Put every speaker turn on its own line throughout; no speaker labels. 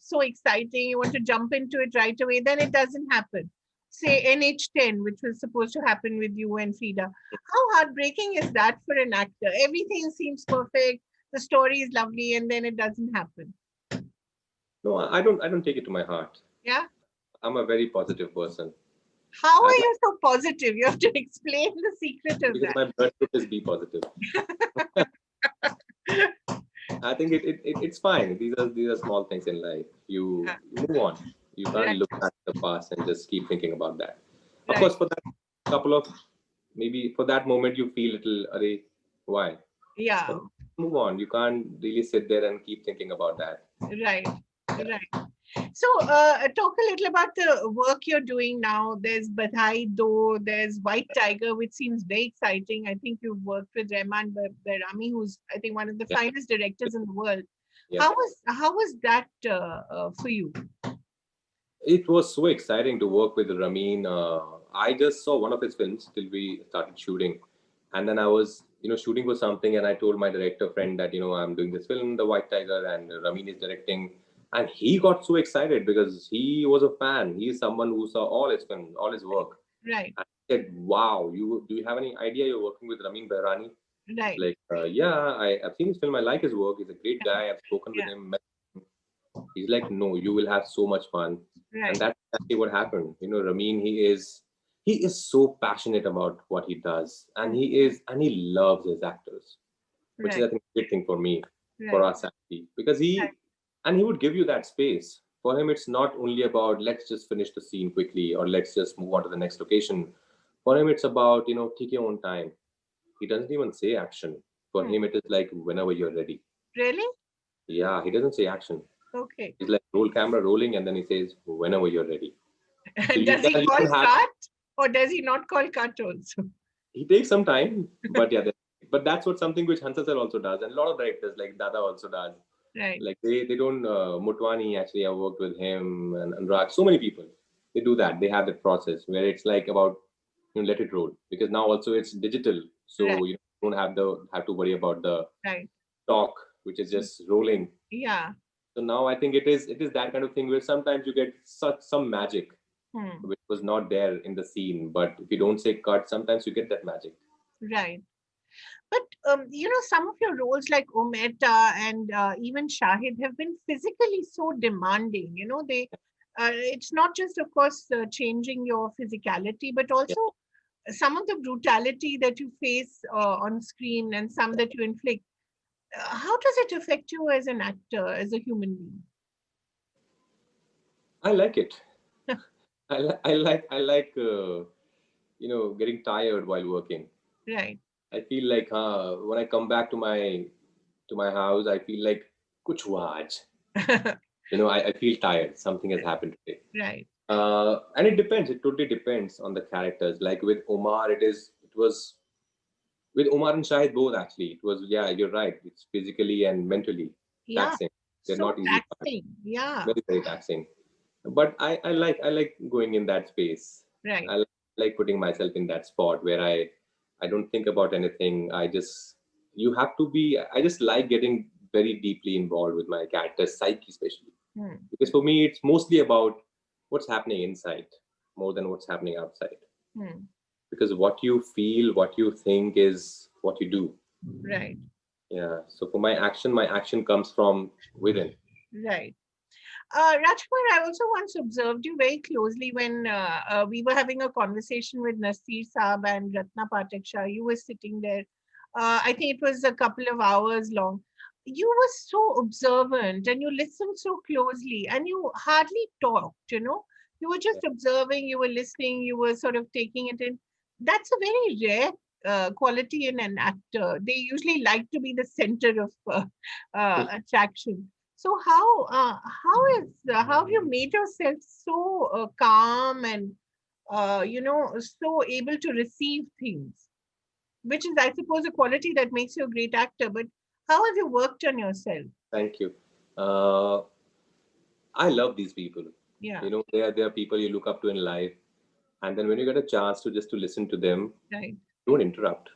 it's so exciting, you want to jump into it right away, then it doesn't happen. Say NH10, which was supposed to happen with you and Frida. How heartbreaking is that for an actor? Everything seems perfect, the story is lovely, and then it doesn't happen.
No, I don't take it to my heart.
Yeah.
I'm a very positive person.
How are you so positive? You have to explain the secret of
because
that.
my blood group is B positive. I think it's fine. These are small things in life. You move on. You can't look at the past and just keep thinking about that. Of course, for that couple of maybe for that moment you feel little, array, why?
Yeah.
But move on. You can't really sit there and keep thinking about that.
Right. Right. So, talk a little about the work you're doing now. There's Badhai Do, there's White Tiger, which seems very exciting. I think you've worked with Rahman Berami, who's I think one of the finest directors in the world. Yeah. How was that for you?
It was so exciting to work with Ramin. I just saw one of his films till we started shooting, and then I was shooting for something, and I told my director friend that I'm doing this film, The White Tiger, and Ramin is directing. And he got so excited because he was a fan. He's someone who saw all his films, all his work.
Right.
And he said, "Wow, do you have any idea you're working with Ramin Behrani?"
Right.
Like, yeah, I've seen his film. I like his work. He's a great guy. I've spoken with him. He's like, "No, you will have so much fun." Right. And that's exactly what happened. Ramin, he is so passionate about what he does, and he loves his actors, which is I think a great thing for me, for us actually, because and he would give you that space. For him, it's not only about let's just finish the scene quickly or let's just move on to the next location. For him, it's about take your own time. He doesn't even say action. For him, it is like whenever you're ready.
Really?
Yeah, he doesn't say action.
Okay.
He's like roll camera rolling, and then he says whenever you're ready.
So does he call cut, or does he not call cut also?
He takes some time, but yeah, but that's what something which Hansal sir also does, and a lot of directors like Dada also does.
Right.
Like they don't Motwani actually I worked with him and Raj, so many people they do that. They have that process where it's like about let it roll, because now also it's digital, so you don't have to worry about the talk which is just rolling.
Yeah.
So now I think it is that kind of thing where sometimes you get some magic which was not there in the scene, but if you don't say cut, sometimes you get that magic.
Right. But, some of your roles like Ometa and even Shahid have been physically so demanding. It's not just, of course, changing your physicality, but also some of the brutality that you face on screen and some that you inflict. How does it affect you as an actor, as a human being?
I like it. I like getting tired while working.
Right.
I feel like when I come back to my house, I feel like kuch hua aaj. I feel tired. Something has happened today.
Right.
And it depends. It totally depends on the characters. Like with Omar, it was with Omar and Shahid both actually. It was you're right. It's physically and mentally taxing. They're
so
not easy.
Taxing. Yeah.
Very, very taxing. But I like going in that space.
Right.
I like putting myself in that spot where I don't think about anything. I just like getting very deeply involved with my character's psyche, especially. Because for me, it's mostly about what's happening inside more than what's happening outside. Because what you feel, what you think is what you do.
Right.
Yeah. So for my action comes from within.
Right. Rajkummar, I also once observed you very closely when we were having a conversation with Nasir Saab and Ratna Pathak Shah. You were sitting there. I think it was a couple of hours long. You were so observant and you listened so closely and you hardly talked, You were just observing, you were listening, you were sort of taking it in. That's a very rare quality in an actor. They usually like to be the center of attraction. So how have you made yourself so calm and so able to receive things, which is I suppose a quality that makes you a great actor. But how have you worked on yourself?
Thank you. I love these people.
Yeah.
They are people you look up to in life, and then when you get a chance to listen to them, don't interrupt.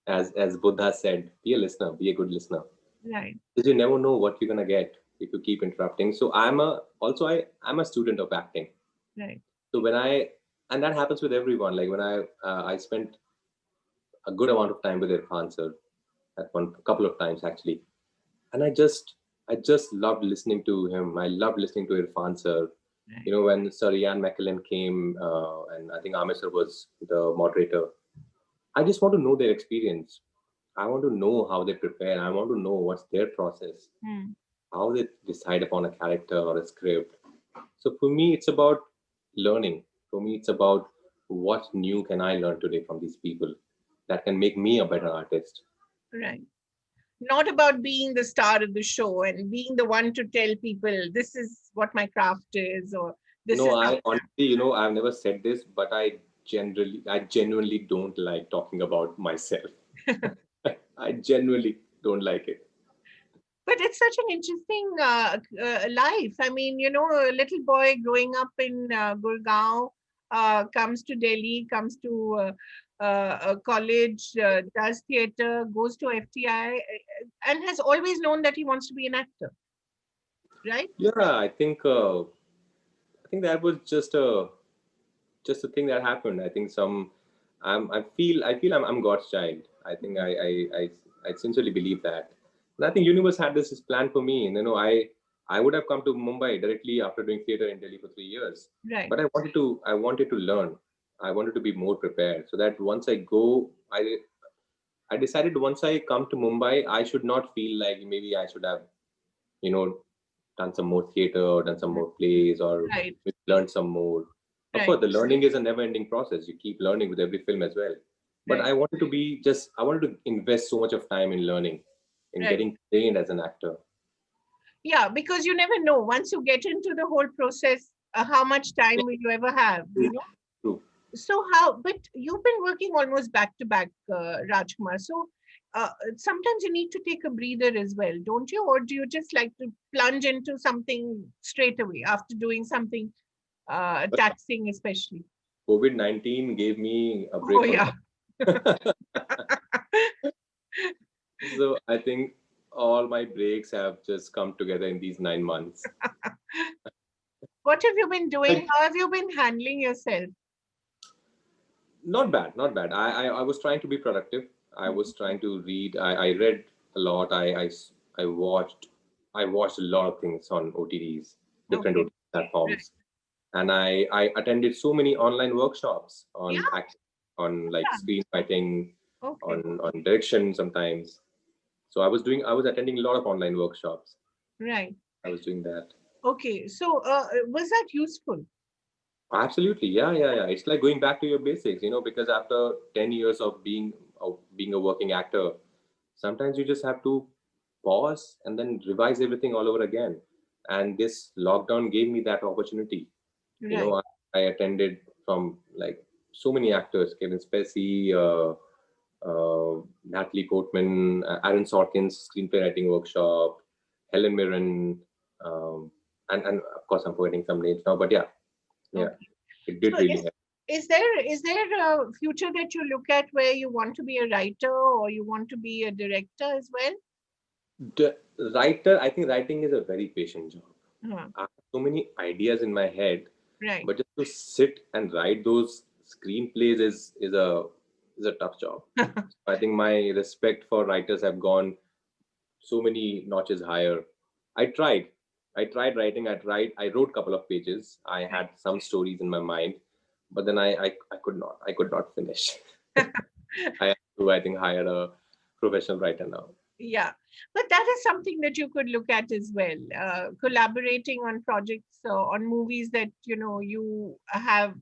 As Buddha said, be a listener, be a good listener.
Right.
Because you never know what you're gonna get. if you keep interrupting. So I'm a student of acting.
Right.
So and that happens with everyone. Like when I spent a good amount of time with Irfan sir at one couple of times actually, and I just loved listening to him. I loved listening to Irfan sir.
Right.
You know, when Sir Ian McKellen came, and I think Amir sir was the moderator. I just want to know their experience. I want to know how they prepare. I want to know what's their process,
Hmm.
how they decide upon a character or a script. So for me, it's about learning. For me, it's about what new can I learn today from these people that can make me a better artist.
Right. Not about being the star of the show and being the one to tell people this is what my craft is, or this
No,
is how.
I honestly, I've never said this, but I genuinely don't like talking about myself. I genuinely don't like it.
But it's such an interesting life. I mean, a little boy growing up in Gurgaon comes to Delhi, comes to a college, does theater, goes to FTI, and has always known that he wants to be an actor, right?
Yeah, I think that was just a thing that happened. I think I feel I'm God's child. I think I sincerely believe that. And I think universe had this plan for me. And I would have come to Mumbai directly after doing theater in Delhi for 3 years.
Right,
But I wanted to learn. I wanted to be more prepared so that once I go, I decided once I come to Mumbai, I should not feel like maybe I should have, you know, done some more theater or done some more plays or
right,
learned some more. Of
right,
course, the learning is a never-ending process. You keep learning with every film as well. But
right,
I wanted to invest so much of time in learning, in
right.
getting trained as an actor.
Yeah, because you never know. Once you get into the whole process, how much time will you ever have,
True. True.
So but you've been working almost back to back, Rajkumar. So sometimes you need to take a breather as well, don't you? Or do you just like to plunge into something straight away after doing something
But
taxing, especially?
COVID-19 gave me a
Oh,
break from
yeah.
that. So I think all my breaks have just come together in these 9 months.
What have you been doing?
Like,
How have you been handling yourself?
not bad, not bad. I was trying to be productive. I was trying to read. I read a lot. I watched a lot of things on OTTs, different
Okay.
OTT
Right.
platforms, and I attended so many online workshops
Yeah.
on like screenwriting,
Okay.
on direction sometimes. So I was attending a lot of online workshops.
Right.
I was doing that.
Okay. So was that useful?
Absolutely, yeah, yeah, yeah. It's like going back to your basics, because after 10 years of being a working actor, sometimes you just have to pause and then revise everything all over again. And this lockdown gave me that opportunity. You
Right.
know, I attended from like so many actors, Kevin Spacey, Natalie Portman, Aaron Sorkin's screenplay writing workshop, Helen Mirren, um, and of course I'm forgetting some names now, but yeah, yeah,
Okay.
it
So
did really help.
is there a future that you look at where you want to be a writer or you want to be a director as well?
The writer, I think writing is a very patient job.
Huh.
I have so many ideas in my head,
Right.
but just to sit and write those screenplays is a tough job. I think my respect for writers have gone so many notches higher. I tried. I tried writing. I wrote a couple of pages. I had some stories in my mind, but then I could not. I could not finish. I have to, I think, hire a professional writer now.
Yeah, but that is something that you could look at as well. Collaborating on projects, on movies that you have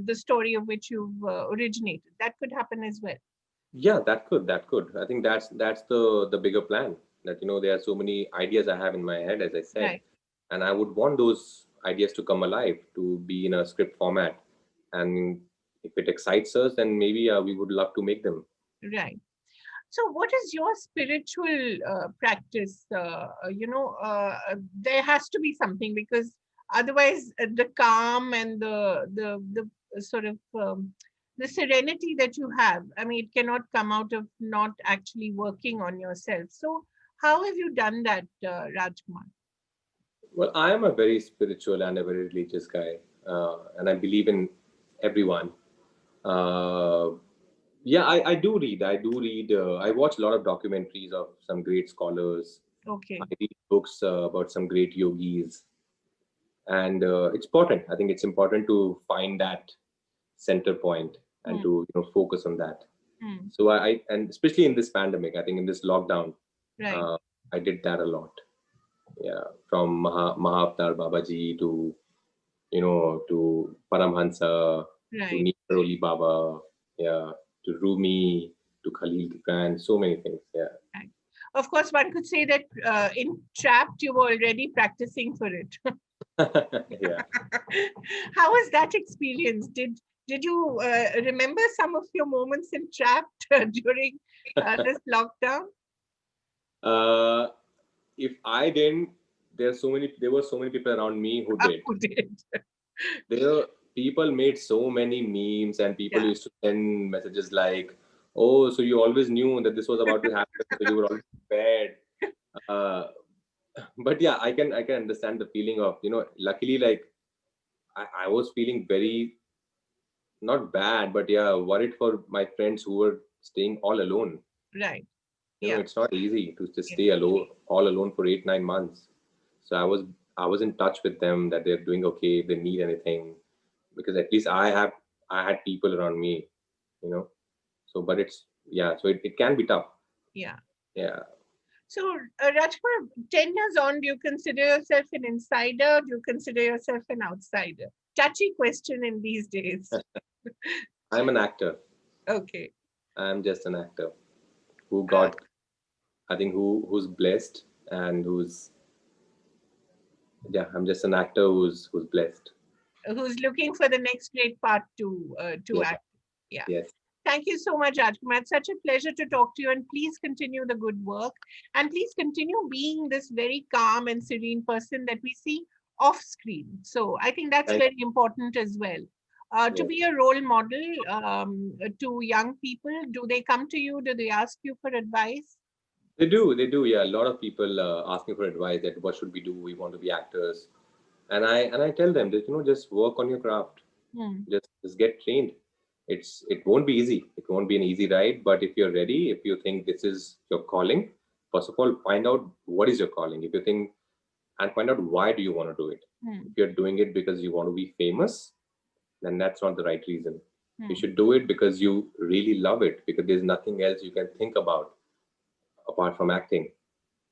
the story of which you've originated. That could happen as well.
Yeah, that could. I think that's the bigger plan. That there are so many ideas I have in my head, as I said,
Right,
and I would want those ideas to come alive, to be in a script format, and if it excites us, then maybe we would love to make them.
right. So, what is your spiritual practice? There has to be something because otherwise, the calm and the sort of the serenity that you have, I mean, it cannot come out of not actually working on yourself. So, how have you done that, Rajkumar?
Well, I am a very spiritual and a very religious guy, and I believe in everyone. Uh, yeah, I do read. I do read. I watch a lot of documentaries of some great scholars. I
Okay.
read books about some great yogis, and it's important. I think it's important to find that center point and
Hmm.
to focus on that.
Hmm.
So and especially in this pandemic, I think in this lockdown,
Right.
uh, I did that a lot. Yeah, from Mahavtar Babaji to to Paramhansa, to
Right.
Neeroli Baba, yeah, to Rumi, to Khalil Gibran, so many things. Yeah,
Right. Of course, one could say that in Trapped, you were already practicing for it.
yeah.
How was that experience? Did you remember some of your moments in Trapped during this lockdown?
Uh, if I didn't, there were so many people around me who did.
Who did?
There people made so many memes, and people
Yeah.
used to send messages like, "Oh, so you always knew that this was about to happen, so you were already prepared." Uh, but yeah, I can understand the feeling of luckily, like I was feeling very not bad, but yeah, worried for my friends who were staying all alone.
Right. Yeah.
It's not easy to just
Yeah.
stay alone, all alone for 8 9 months. So I was in touch with them that they're doing okay, if they need anything, because at least I had people around me, you know. So, but it's yeah, so it can be tough.
Yeah.
Yeah,
So, Rajkumar, 10 years on, do you consider yourself an insider? Do you consider yourself an outsider? Touchy question in these days.
I'm an actor.
Okay.
I'm just an actor who
Uh,
got, I think, who's blessed and who's yeah. I'm just an actor who's blessed.
who's looking for the next great part to
Yeah.
act? Yeah.
Yes.
Thank you so much, Rajkumar. It's such a pleasure to talk to you, and please continue the good work. And please continue being this very calm and serene person that we see off screen. So I think that's
Thank.
very important as well. To
Yes.
be a role model to young people, do they come to you? Do they ask you for advice?
They do. They do. Yeah. A lot of people ask me for advice that what should we do? We want to be actors, and I tell them that just work on your craft.
Hmm.
Just get trained. It won't be easy. It won't be an easy ride. But if you're ready, if you think this is your calling, first of all, find out what is your calling. If you think and find out why do you want to do it. If
Hmm.
you're doing it because you want to be famous, then that's not the right reason. You
Hmm.
should do it because you really love it, because there's nothing else you can think about apart from acting.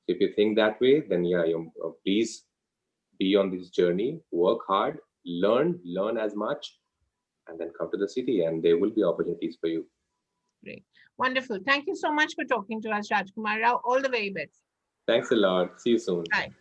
So if you think that way, then yeah, please be on this journey, work hard, learn as much, and then come to the city, and there will be opportunities for you.
Great. Wonderful. Thank you so much for talking to us, Rajkumar Rao. All the very best.
Thanks a lot. See you soon.
Bye.